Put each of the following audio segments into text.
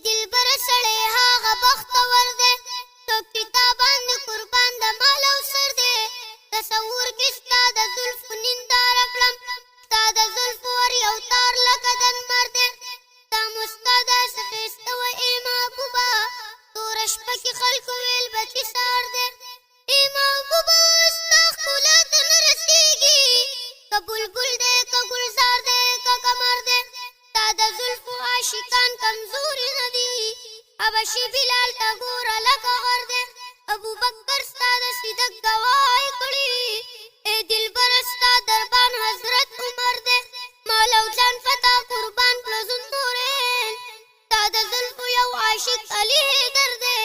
دلبر سړی هغه بختور دی څوک چې تا باندې قربان د مال او سر دی تصور کې ستا د زلفو ننداره کړم ستا د زلفو ور یو تار لکه د لمر دی ستا مسکا داسې ښایسته وه ای محبوبه توره شپه کې خلکو ویل به چې سهار دی ای محبوبه ستا ښکلا ته نه رسېږي که بلبل دی که ګلزار دی که قمر دی ستا د زلفو عاشقان کمزوري نه دي حبشي بلال ته ګوره لکه غر دی ابوبکر ستا د صدق ګواهي کړي ای دلبره ستا دربان حضرت عمر دی مولو جان فتح قربان کړه زندورین ستا د زلفو یو عاشق علي حیدر دی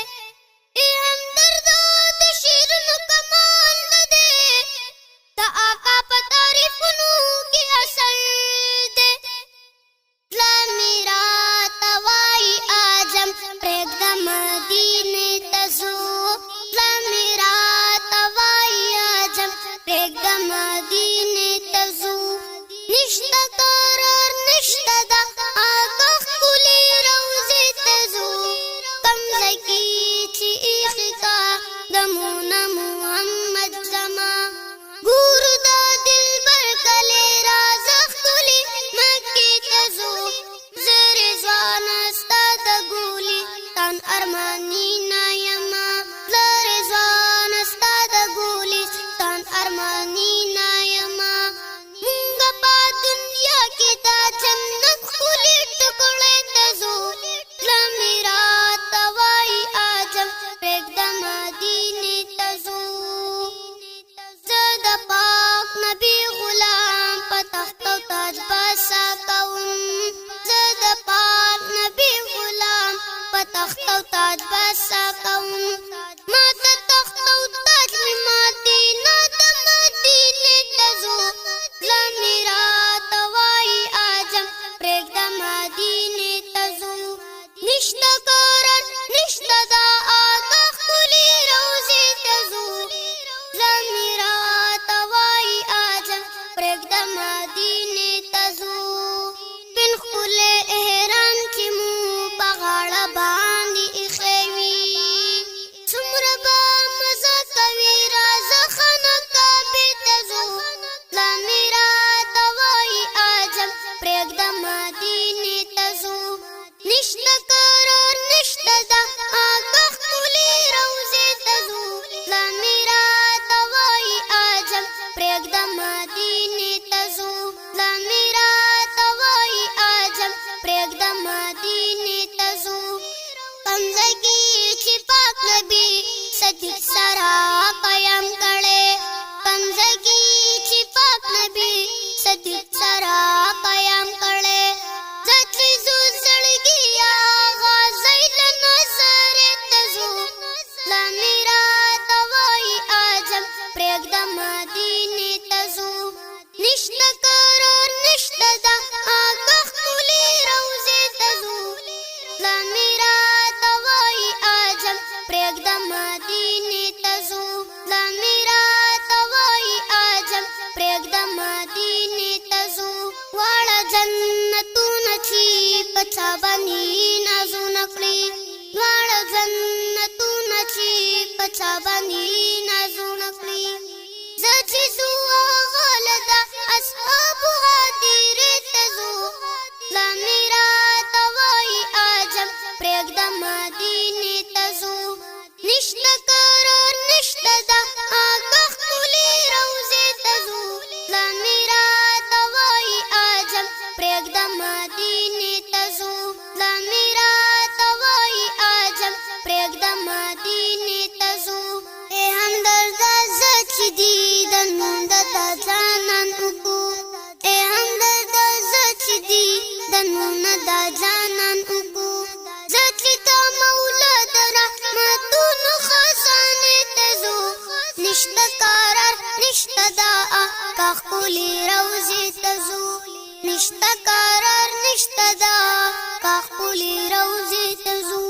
ای همدرده د شعرونو کمال نه دی د آقا په تعریفونو کې اصل دی زړه مې راته وایي اعظم پرېږده مدینې ته ځو زړه مې راته وایي اعظم پرېږده مدینې ته ځو نشته قرار نشته د آقا ښکلې روضې ته ځو کوم ځای کې چې ایښې کا دمونه محمد زما ګورو د دلبر کلې رازه ښکلې مکې ته ځو زه رضوانه ستا د ګولي تن ارماني نه یمه زه رضوانه ستا د ګولي تن ارماني نه یمه مونږ په دنیا کې دا جنت ښکلې ټکړې ته ځو زړه مې راته وایي اعظم پرېږده مدینې ته ځو زه د پاک نبي غلام په تخت او تاج بسا کوم زه د پاک نبي غلام په تخت او تاج بسا کوم ما ته تخت او تاج مې مدینه د مدینې ته ځو زړه مې راته وایي اعظم پرېږده مدینې ته ځو نشته قرار نشته د آقا ښکلې روضې ته ځو زړه مې راته وایي اعظم پرېږده مدینې ته ځو سپین ښکلی احرام چې مو په غاړه باندې ایښی وي څومره به مزه کوي راځه خانه کعبې ته ځو زړه مې راته وایي اعظم پرېږده مدینې ته ځو نشته قرار نشته د آقا ښکلې روضې ته ځو زړه مې راته وایي اعظم پرېږده مدینې ته ځو زړه مې راته وایي اعظم پرېږده مدینې ته ځو کوم ځای کې چې پاک نبي صدیق سره قیام کړی کوم ځای کې چې پاک نبي صدیق سره قیام کړی زه چې ځو زړګي هغه ځای له نظرې ته ځو زړه مې راته وایي اعظم پرېږده مدینې ته ځو نشته قرار نشته د آقا ښکلې روضې ته ځو زړه مې راته وایي اعظم پرېږده مدینې ته ځو زړه مې راته وایي اعظم پرېږده مدینې ته ځو واړه جنتونه چې په چا باندې نازونه کړي دواړه جنتونه چې په چا باندې نازونه کړي زه چې ځو هغه له د اصحابو هدیرې ته ځو زړه مې راته وایي اعظم پرېږده مدینې ته ځو نشته قرار نشته د آقا ښکلې روضې ته ځو زړه مې راته وایي اعظم پرېږده مدینې ته ځو زړه مې راته وایي اعظم پرېږده مدینې ته ځو ای همدرده زه چې دیدن د تا جانان وکړو ای همدرده زه چې دیدن د جانان وکړو زه چې د مولا د رحمتونو خزانې ته ځو نشته قرار نشته د آقا ښکلې روضې ته ځو نشته قرار نشته د آقا ښکلې روضې ته ځو